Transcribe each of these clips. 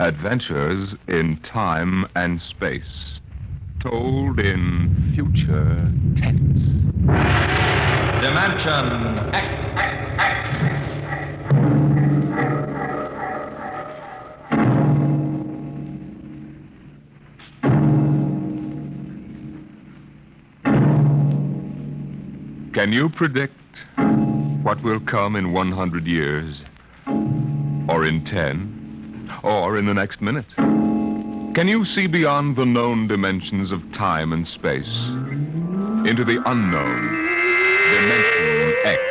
Adventures in time and space, told in future tense. Dimension X. Can you predict what will come in 100 years? Or in 10? Or in the next minute? Can you see beyond the known dimensions of time and space into the unknown Dimension X?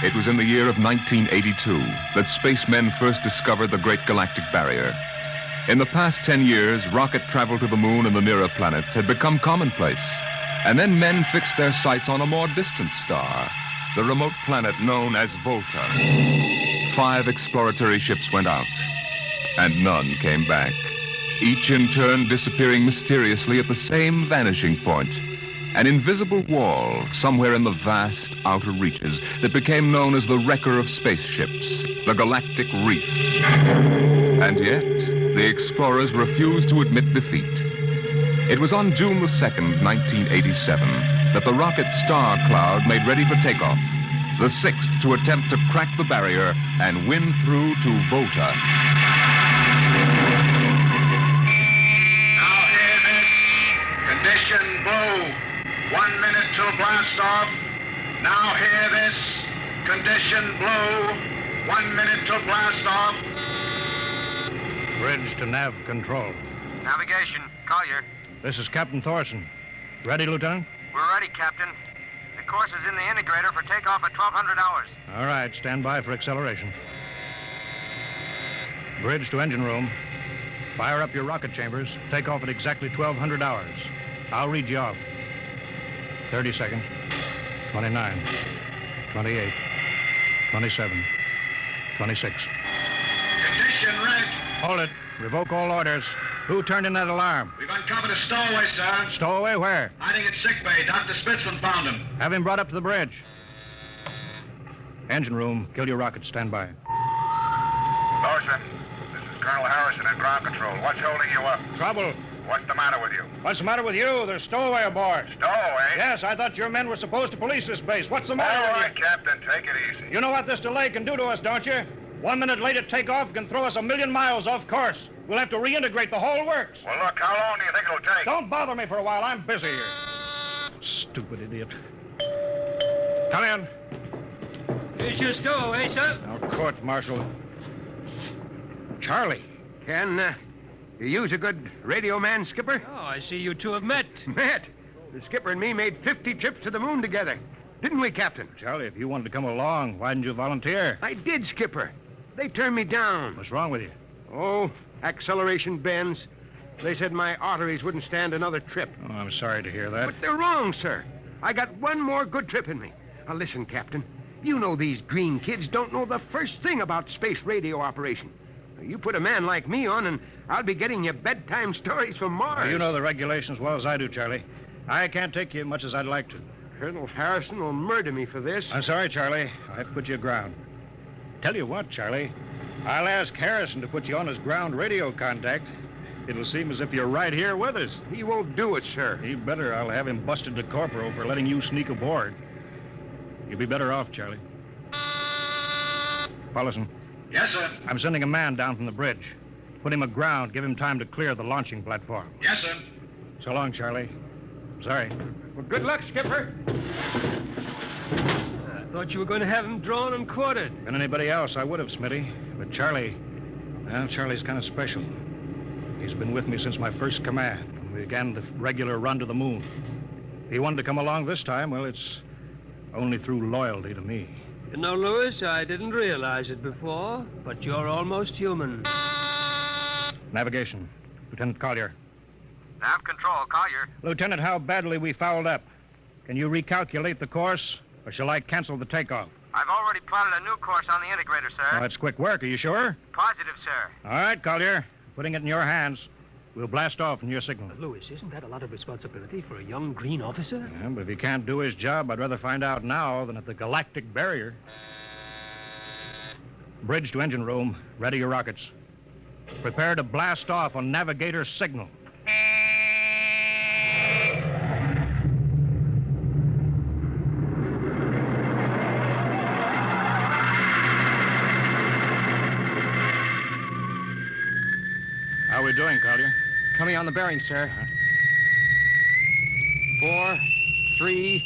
It was in the year of 1982 that spacemen first discovered the Great Galactic Barrier. In the past 10 years, rocket travel to the moon and the nearer planets had become commonplace. And then men fixed their sights on a more distant star, the remote planet known as Volta. 5 exploratory ships went out, and none came back, each in turn disappearing mysteriously at the same vanishing point, an invisible wall somewhere in the vast outer reaches that became known as the wrecker of spaceships, the Galactic Reef. And yet, the explorers refused to admit defeat. It was on June the 2nd, 1987, that the rocket Star Cloud made ready for takeoff, the 6th to attempt to crack the barrier and win through to Volta. Now hear this. Condition blue. 1 minute till blast off. Now hear this. Condition blue. 1 minute till blast off. Bridge to nav control. Navigation, Collier. This is Captain Thorson. Ready, Lieutenant? We're ready, Captain. The course is in the integrator for takeoff at 1200 hours. All right, stand by for acceleration. Bridge to engine room. Fire up your rocket chambers. Take off at exactly 1200 hours. I'll read you off. 30 seconds. 29. 28. 27. 26. Condition red. Hold it. Revoke all orders. Who turned in that alarm? We've uncovered a stowaway, sir. Stowaway where? Hiding at sick bay. Dr. Spitzlin found him. Have him brought up to the bridge. Engine room. Kill your rocket. Stand by. Thorson, this is Colonel Harrison at ground control. What's holding you up? Trouble. What's the matter with you? What's the matter with you? There's stowaway aboard. Stowaway? Yes, I thought your men were supposed to police this base. What's the All matter right, with you? Captain, take it easy. You know what this delay can do to us, don't you? 1 minute late at takeoff can throw us 1,000,000 miles off course. We'll have to reintegrate the whole works. Well, look, how long do you think it'll take? Don't bother me for a while. I'm busy here. Stupid idiot. Come in. Here's your stowaway, sir. Now, court martial. Charlie. Can you use a good radio man, Skipper? Oh, I see you two have met. Matt, the skipper and me made 50 trips to the moon together. Didn't we, Captain? Charlie, if you wanted to come along, why didn't you volunteer? I did, Skipper. They turned me down. What's wrong with you? Oh, acceleration bends. They said my arteries wouldn't stand another trip. Oh, I'm sorry to hear that. But they're wrong, sir. I got one more good trip in me. Now, listen, Captain. You know these green kids don't know the first thing about space radio operation. Now, you put a man like me on, and I'll be getting you bedtime stories from Mars. Well, you know the regulations as well as I do, Charlie. I can't take you much as I'd like to. Colonel Harrison will murder me for this. I'm sorry, Charlie. I have to put you aground. Tell you what, Charlie. I'll ask Harrison to put you on his ground radio contact. It'll seem as if you're right here with us. He won't do it, sir. He better. I'll have him busted to corporal for letting you sneak aboard. You'll be better off, Charlie. Paulson, Yes, sir. I'm sending a man down from the bridge. Put him aground. Give him time to clear the launching platform. Yes, sir. So long, Charlie. Sorry. Well, good luck, Skipper. I thought you were going to have him drawn and quartered. Been anybody else, I would have, Smitty. But Charlie, well, Charlie's kind of special. He's been with me since my first command, when we began the regular run to the moon. If he wanted to come along this time, well, it's only through loyalty to me. You know, Lewis, I didn't realize it before, but you're almost human. Navigation. Lieutenant Collier. Nav control, Collier. Lieutenant, how badly we fouled up. Can you recalculate the course, or shall I cancel the takeoff? I've already plotted a new course on the integrator, sir. Oh, that's quick work. Are you sure? Positive, sir. All right, Collier. Putting it in your hands. We'll blast off from your signal. Lewis, isn't that a lot of responsibility for a young green officer? Yeah, but if he can't do his job, I'd rather find out now than at the galactic barrier. Bridge to engine room. Ready your rockets. Prepare to blast off on navigator signal. How are we doing, Collier? Coming on the bearing, sir. 4, 3,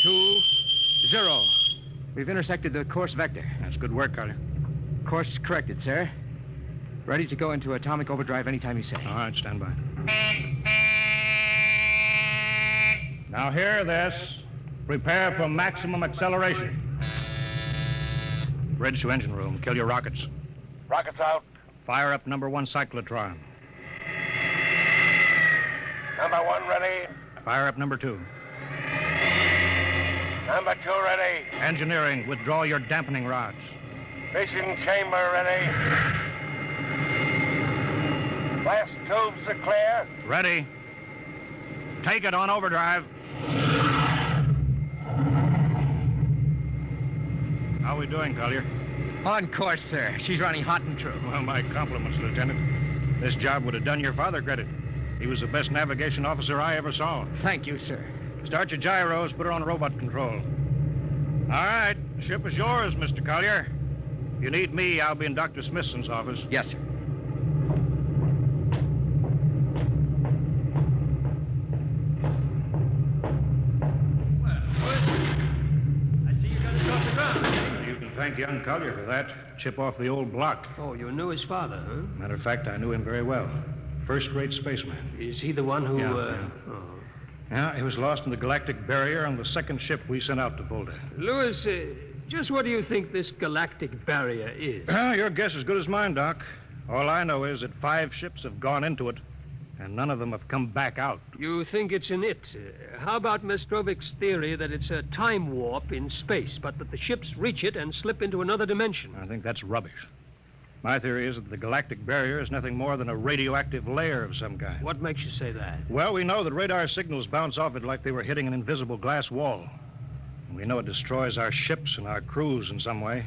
2, 0. We've intersected the course vector. That's good work, Collier. Course corrected, sir. Ready to go into atomic overdrive anytime you say. All right, stand by. Now hear this. Prepare for maximum acceleration. Bridge to engine room. Kill your rockets. Rockets out. Fire up number 1 cyclotron. Number 1 ready. Fire up number 2. Number 2 ready. Engineering, withdraw your dampening rods. Fission chamber ready. Blast tubes are clear. Ready. Take it on overdrive. How are we doing, Collier? On course, sir. She's running hot and true. Well, my compliments, Lieutenant. This job would have done your father credit. He was the best navigation officer I ever saw. Thank you, sir. Start your gyros, put her on robot control. All right, ship is yours, Mr. Collier. If you need me, I'll be in Dr. Smithson's office. Yes, sir. I see you got us off the ground. You can thank young Collier for that. Chip off the old block. Oh, you knew his father, huh? Matter of fact, I knew him very well. First-rate spaceman. Is he the one who, Yeah. Oh. Yeah, he was lost in the galactic barrier on the second ship we sent out to Volta. Louis, just what do you think this galactic barrier is? Your guess is as good as mine, Doc. All I know is that 5 ships have gone into it, and none of them have come back out. You think it's an it. How about Mestrovic's theory that it's a time warp in space, but that the ships reach it and slip into another dimension? I think that's rubbish. My theory is that the galactic barrier is nothing more than a radioactive layer of some kind. What makes you say that? Well, we know that radar signals bounce off it like they were hitting an invisible glass wall. And we know it destroys our ships and our crews in some way.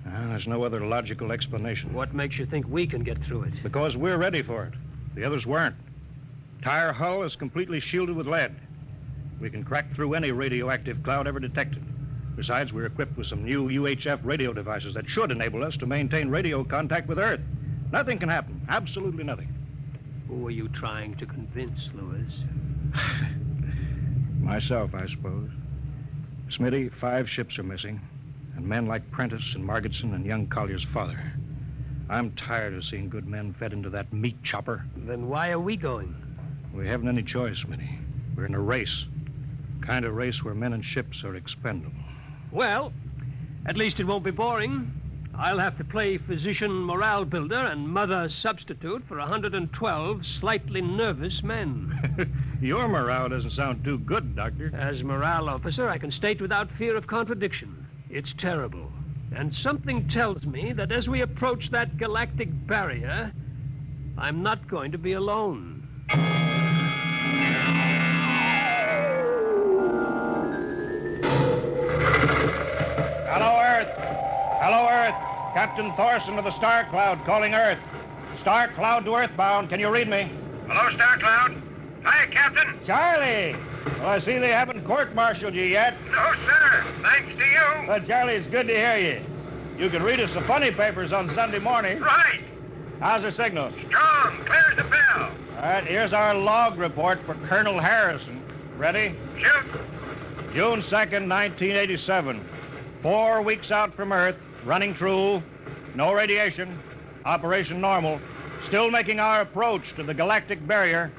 There's no other logical explanation. What makes you think we can get through it? Because we're ready for it. The others weren't. Entire hull is completely shielded with lead. We can crack through any radioactive cloud ever detected. Besides, we're equipped with some new UHF radio devices that should enable us to maintain radio contact with Earth. Nothing can happen. Absolutely nothing. Who are you trying to convince, Louis? Myself, I suppose. Smitty, 5 ships are missing, and men like Prentice and Margetson and young Collier's father. I'm tired of seeing good men fed into that meat chopper. Then why are we going? We haven't any choice, Smitty. We're in a race. Kind of race where men and ships are expendable. Well, at least it won't be boring. I'll have to play physician morale builder and mother substitute for 112 slightly nervous men. Your morale doesn't sound too good, Doctor. As morale officer, I can state without fear of contradiction. It's terrible. And something tells me that as we approach that galactic barrier, I'm not going to be alone. Hello, Earth. Hello, Earth. Captain Thorson of the Star Cloud calling Earth. Star Cloud to Earthbound. Can you read me? Hello, Star Cloud. Hi, Captain. Charlie! Well, I see they haven't court-martialed you yet. No, sir. Thanks to you. Well, Charlie, it's good to hear you. You can read us the funny papers on Sunday morning. Right. How's the signal? Strong. Clear as a bell. All right, here's our log report for Colonel Harrison. Ready? Shoot. June 2nd, 1987. 4 weeks out from Earth, running true, no radiation, operation normal, still making our approach to the galactic barrier.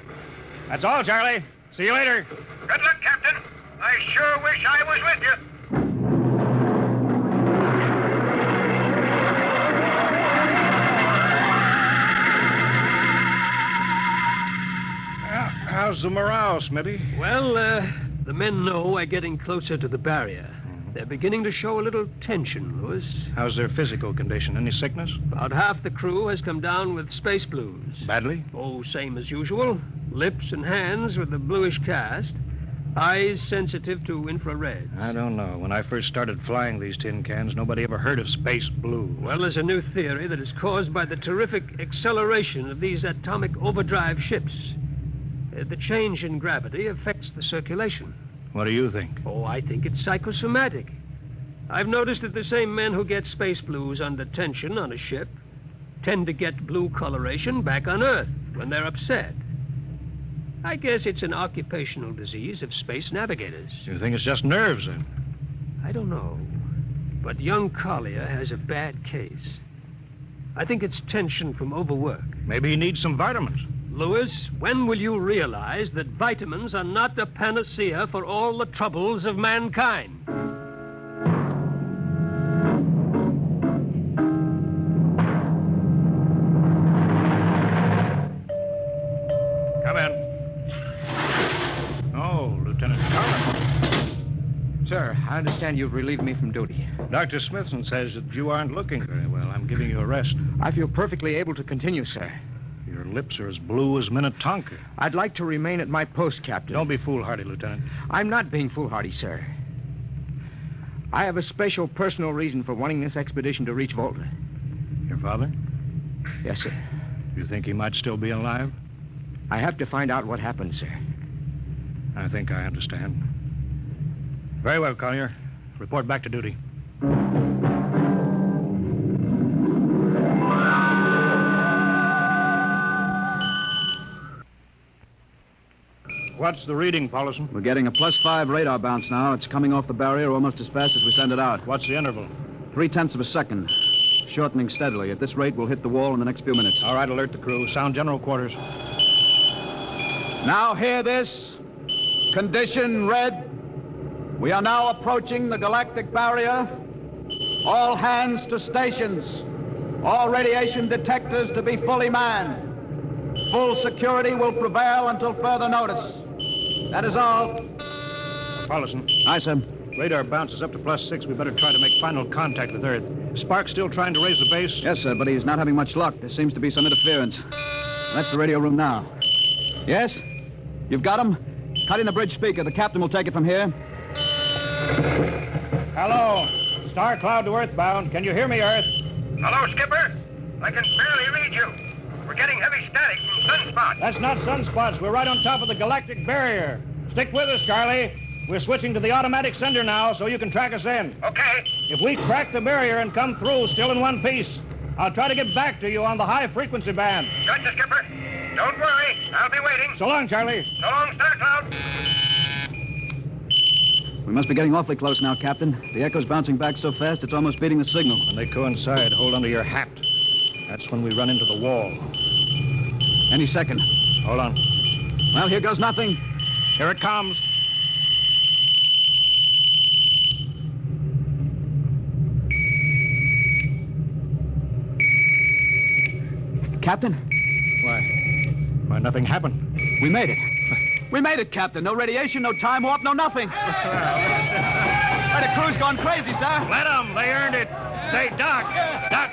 That's all, Charlie. See you later. Good luck, Captain. I sure wish I was with you. How's the morale, Smitty? Well, the men know we're getting closer to the barrier. They're beginning to show a little tension, Louis. How's their physical condition? Any sickness? About half the crew has come down with space blues. Badly? Oh, same as usual. Lips and hands with a bluish cast. Eyes sensitive to infrared. I don't know. When I first started flying these tin cans, nobody ever heard of space blue. Well, there's a new theory that is caused by the terrific acceleration of these atomic overdrive ships. The change in gravity affects the circulation. What do you think? Oh, I think it's psychosomatic. I've noticed that the same men who get space blues under tension on a ship tend to get blue coloration back on Earth when they're upset. I guess it's an occupational disease of space navigators. You think it's just nerves, then? I don't know. But young Collier has a bad case. I think it's tension from overwork. Maybe he needs some vitamins. Lewis, when will you realize that vitamins are not a panacea for all the troubles of mankind? Come in. Oh, Lieutenant Collins. Sir, I understand you've relieved me from duty. Dr. Smithson says that you aren't looking very well. I'm giving you a rest. I feel perfectly able to continue, sir. Your lips are as blue as Minnetonka. I'd like to remain at my post, Captain. Don't be foolhardy, Lieutenant. I'm not being foolhardy, sir. I have a special personal reason for wanting this expedition to reach Volta. Your father? Yes, sir. You think he might still be alive? I have to find out what happened, sir. I think I understand. Very well, Collier. Report back to duty. What's the reading, Paulison? We're getting a +5 radar bounce now. It's coming off the barrier almost as fast as we send it out. What's the interval? 0.3 of a second. Shortening steadily. At this rate, we'll hit the wall in the next few minutes. All right, alert the crew. Sound general quarters. Now hear this. Condition red. We are now approaching the galactic barrier. All hands to stations. All radiation detectors to be fully manned. Full security will prevail until further notice. That is all. Paulison. Aye, sir. Radar bounces up to +6. We better try to make final contact with Earth. Spark's still trying to raise the base? Yes, sir, but he's not having much luck. There seems to be some interference. That's the radio room now. Yes? You've got him? Cut in the bridge speaker. The captain will take it from here. Hello. Star Cloud to Earthbound. Can you hear me, Earth? Hello, Skipper. I can barely read you. We're getting heavy static from sunspots. That's not sunspots. We're right on top of the galactic barrier. Stick with us, Charlie. We're switching to the automatic sender now, so you can track us in. Okay. If we crack the barrier and come through still in one piece, I'll try to get back to you on the high-frequency band. Gotcha, Skipper. Don't worry. I'll be waiting. So long, Charlie. So long, Star Cloud. We must be getting awfully close now, Captain. The echo's bouncing back so fast it's almost beating the signal. When they coincide, hold onto your hat. That's when we run into the wall. Any second. Hold on. Well, here goes nothing. Here it comes. Captain, Why, nothing happened. we made it. We made it, Captain. No radiation, no time warp, no nothing. The crew's gone crazy, sir. Let them. They earned it. Say, Doc,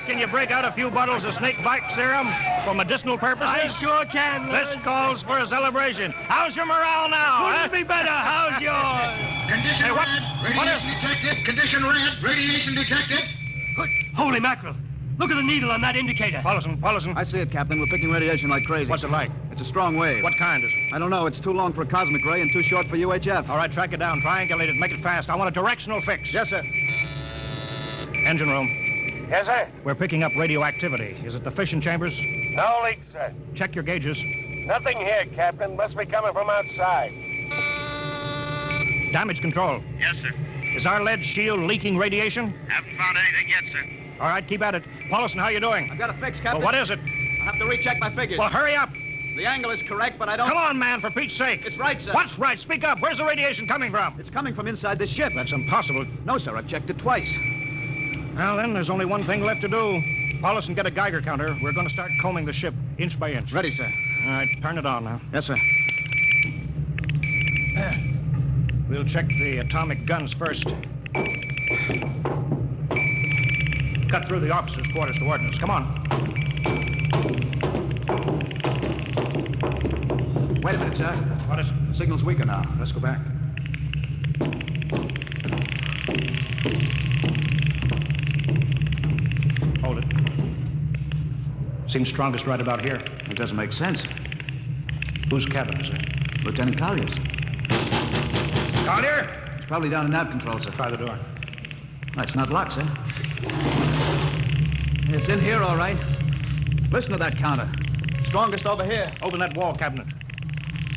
can you break out a few bottles of snake bite serum for medicinal purposes? I sure can, Lewis. This calls for a celebration. How's your morale now? Couldn't be better. How's yours? Condition Hey, what red. is- Radiation detected. Condition red. Radiation detected. Good. Holy mackerel. Look at the needle on that indicator. Paulison. I see it, Captain. We're picking radiation like crazy. What's it like? It's a strong wave. What kind is it? I don't know. It's too long for a cosmic ray and too short for UHF. All right, track it down. Triangulate it. Make it fast. I want a directional fix. Yes, sir. Engine room. Yes, sir. We're picking up radioactivity. Is it the fission chambers? No leaks, sir. Check your gauges. Nothing here, Captain. Must be coming from outside. Damage control. Yes, sir. Is our lead shield leaking radiation? Haven't found anything yet, sir. All right, keep at it. Paulison, how you doing? I've got a fix, Captain. Well, what is it? I have to recheck my figures. Well, hurry up. The angle is correct, but I don't... Come on, man, for Pete's sake. It's right, sir. What's right? Speak up. Where's the radiation coming from? It's coming from inside this ship. That's impossible. No, sir. I've checked it twice. Well, then, there's only one thing left to do. Paulison, get a Geiger counter. We're going to start combing the ship inch by inch. Ready, sir. All right, turn it on now. Yes, sir. We'll check the atomic guns first. Cut through the officers' quarters to ordnance. Come on. Wait a minute, sir. What is it? The signal's weaker now. Let's go back. Hold it. Seems strongest right about here. It doesn't make sense. Whose cabin is it? Lieutenant Collier's. Collier! It's probably down in nav control, sir. Try the door. It's not locked, sir. It's in here, all right. Listen to that counter. Strongest over here. Open that wall cabinet.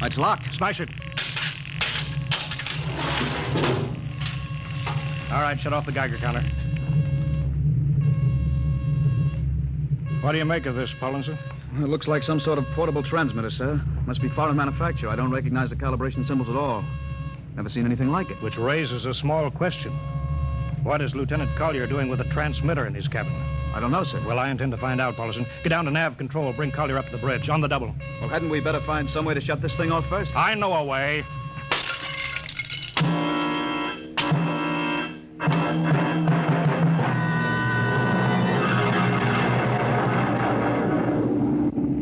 It's locked. Smash it. All right, shut off the Geiger counter. What do you make of this, Paulinson? It looks like some sort of portable transmitter, sir. Must be foreign manufacture. I don't recognize the calibration symbols at all. Never seen anything like it. Which raises a small question. What is Lieutenant Collier doing with a transmitter in his cabin? I don't know, sir. Well, I intend to find out, Paulson. Get down to nav control. Bring Collier up to the bridge. On the double. Well, hadn't we better find some way to shut this thing off first? I know a way.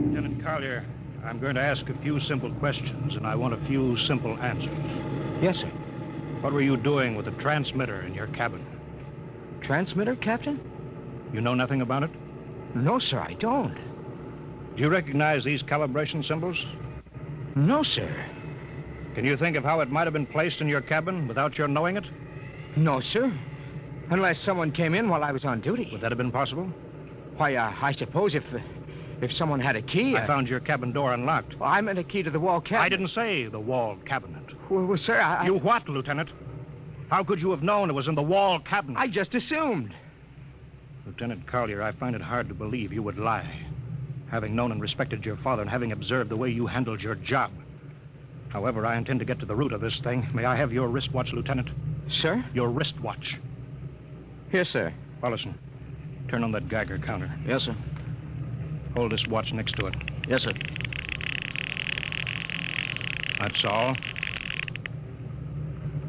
Lieutenant Collier, I'm going to ask a few simple questions, and I want a few simple answers. Yes, sir. What were you doing with the transmitter in your cabin? Transmitter, Captain? You know nothing about it? No, sir, I don't. Do you recognize these calibration symbols? No, sir. Can you think of how it might have been placed in your cabin without your knowing it? No, sir. Unless someone came in while I was on duty. Would that have been possible? Why, I suppose if someone had a key... I found your cabin door unlocked. Well, I meant a key to the wall cabinet. I didn't say the wall cabinet. Well, sir, I... You what, Lieutenant? How could you have known it was in the wall cabinet? I just assumed. Lieutenant Collier, I find it hard to believe you would lie. Having known and respected your father and having observed the way you handled your job. However, I intend to get to the root of this thing. May I have your wristwatch, Lieutenant? Sir? Your wristwatch. Here, sir. Paulson, turn on that Geiger counter. Yes, sir. Hold this watch next to it. Yes, sir. That's all.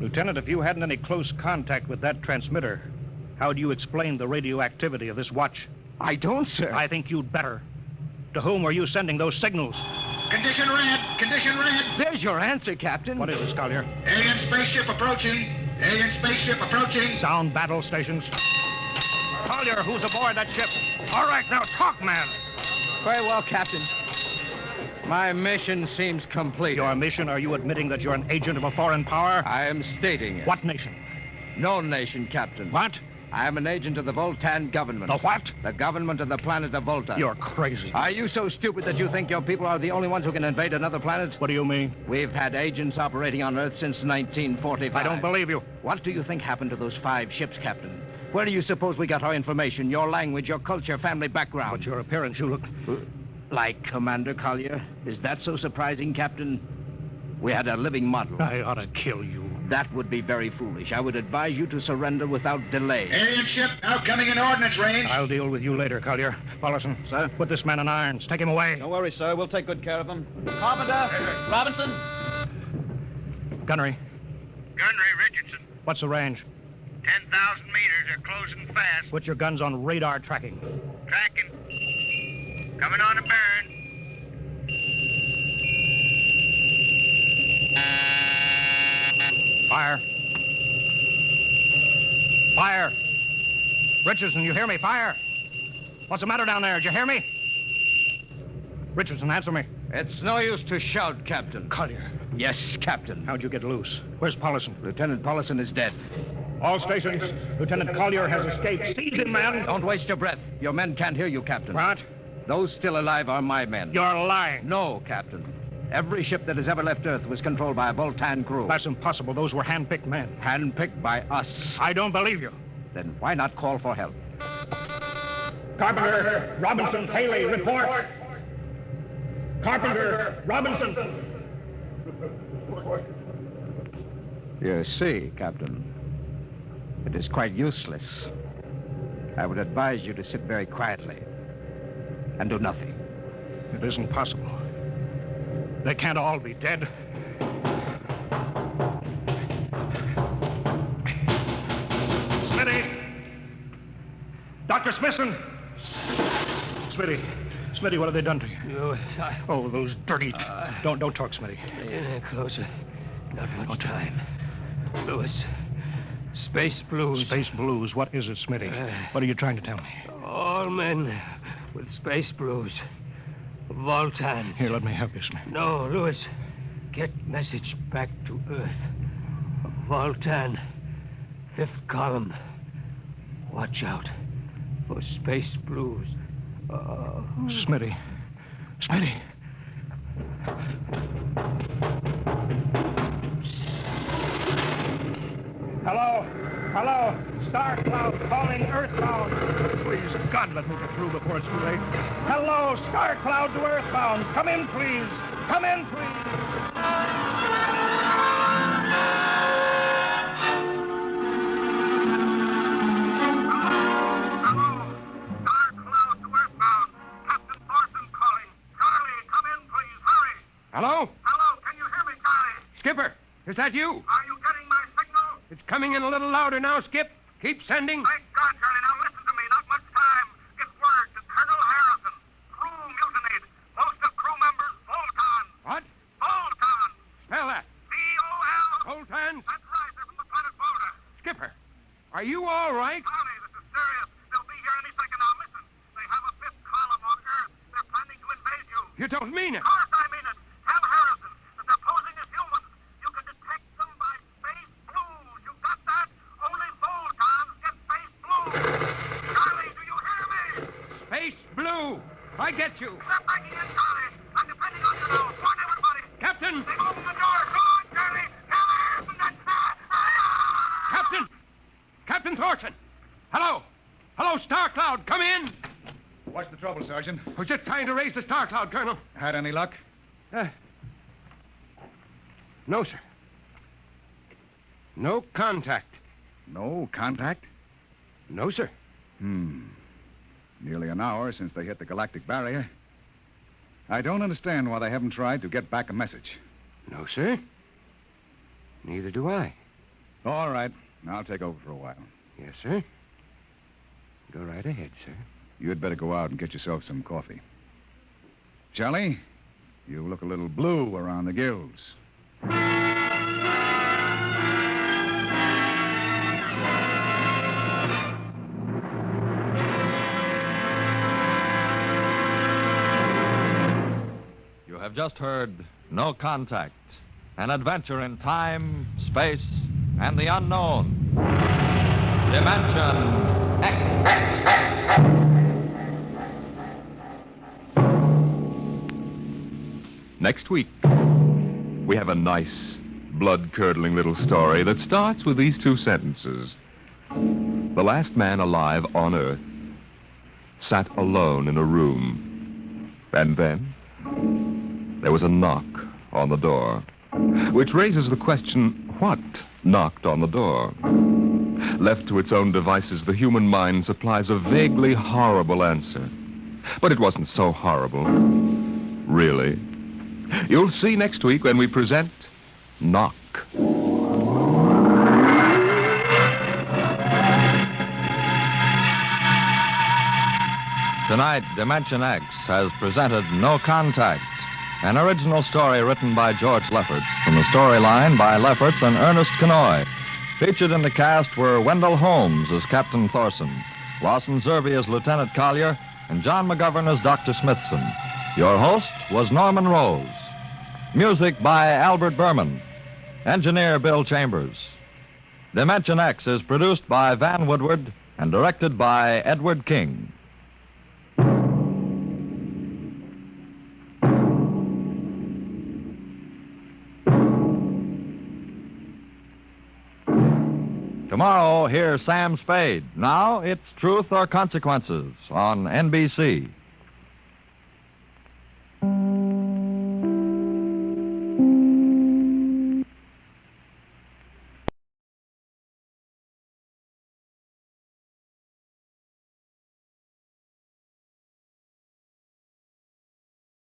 Lieutenant, if you hadn't any close contact with that transmitter, how do you explain the radioactivity of this watch? I don't, sir. I think you'd better. To whom were you sending those signals? Condition red. Condition red. There's your answer, Captain. What is this, Collier? Alien spaceship approaching. Alien spaceship approaching. Sound battle stations. Collier, who's aboard that ship? All right, now talk, man. Very well, Captain. My mission seems complete. Your mission? Are you admitting that you're an agent of a foreign power? I am stating it. What nation? No nation, Captain. What? I am an agent of the Voltan government. The what? The government of the planet of Volta. You're crazy. Are you so stupid that you think your people are the only ones who can invade another planet? What do you mean? We've had agents operating on Earth since 1945. I don't believe you. What do you think happened to those 5 ships, Captain? Where do you suppose we got our information, your language, your culture, family background? But your appearance, you look... Like Commander Collier? Is that so surprising, Captain? We had a living model. I ought to kill you. That would be very foolish. I would advise you to surrender without delay. Alien ship now coming in ordnance range. I'll deal with you later, Collier. Paulson. Sir? Put this man in irons. Take him away. Don't worry, sir. We'll take good care of him. Carpenter! Robinson! Gunnery. Gunnery Richardson. What's the range? 10,000 meters. They're closing fast. Put your guns on radar tracking. Tracking. Coming on a burn. Fire. Fire. Richardson, you hear me? Fire. What's the matter down there? Did you hear me? Richardson, answer me. It's no use to shout, Captain. Collier. Yes, Captain. How'd you get loose? Where's Paulson? Lieutenant Paulson is dead. All stations. Lieutenant Collier has escaped. Seize him, man. Don't waste your breath. Your men can't hear you, Captain. What? Those still alive are my men. You're lying. No, Captain. Every ship that has ever left Earth was controlled by a Voltan crew. That's impossible. Those were hand-picked men. Handpicked by us. I don't believe you. Then why not call for help? Carpenter, Robinson, Haley, report. Carpenter, Robinson. You see, Captain, it is quite useless. I would advise you to sit very quietly and do nothing. It isn't possible. They can't all be dead. Smitty! Dr. Smithson! Smitty, what have they done to you? Oh, those dirty... Don't talk, Smitty. Closer. Not much time. Lewis, Space blues. Space blues. What is it, Smitty? What are you trying to tell me? All men with space blues. Voltans. Here, let me help you, Smitty. No, Lewis. Get message back to Earth. Voltan. 5th column. Watch out for space blues. Smitty. Smitty. Hello? Hello? Star Cloud calling Earthbound. Please, God, let me get through before it's too late. Hello, Star Cloud to Earthbound. Come in, please. Come in, please. Hello? Hello, can you hear me, Charlie? Skipper, is that you? Are you getting my signal? It's coming in a little louder now, Skip. Keep sending. Thank God, Charlie. Now listen to me. Not much time. Get word to Colonel Harrison. Crew mutinied. Most of crew members, Voltons. What? Voltons. Spell that. V-O-L. Voltans? That's right. They're from the planet Volta. Skipper, are you all right? Charlie, this is serious. They'll be here any second now. Listen. They have a 5th column on Earth. They're planning to invade you. You don't mean it. Of course I mean it. Tell Harrison that they're posing as humans. You can detect them by space blues. You got that? Only Voltons get space blues. Charlie, do you hear me? Space Blue. I get you. Step back in, Charlie. I'm depending on you now. Warn everybody. Captain! They open the door. Go on, Charlie. Tell Harrison that... Captain! Captain Thorson! Hello! Hello, Star Cloud, come in! What's the trouble, Sergeant? I was just trying to raise the Star Cloud, Colonel. Had any luck? No, sir. No contact. No contact? No, sir. Nearly an hour since they hit the galactic barrier. I don't understand why they haven't tried to get back a message. No, sir. Neither do I. All right. I'll take over for a while. Yes, sir. Go right ahead, sir. You'd better go out and get yourself some coffee. Charlie, you look a little blue around the gills. You have just heard No Contact, an adventure in time, space, and the unknown. Dimension X. Next week, we have a nice, blood-curdling little story that starts with these 2 sentences. The last man alive on Earth sat alone in a room. And then there was a knock on the door, which raises the question, what knocked on the door? Left to its own devices, the human mind supplies a vaguely horrible answer. But it wasn't so horrible. Really. You'll see next week when we present Knock. Tonight, Dimension X has presented No Contact, an original story written by George Lefferts, from the storyline by Lefferts and Ernest Kenoy. Featured in the cast were Wendell Holmes as Captain Thorson, Lawson Zerby as Lieutenant Collier, and John McGovern as Dr. Smithson. Your host was Norman Rose. Music by Albert Berman. Engineer Bill Chambers. Dimension X is produced by Van Woodward and directed by Edward King. Tomorrow, hear Sam Spade. Now, it's Truth or Consequences on NBC.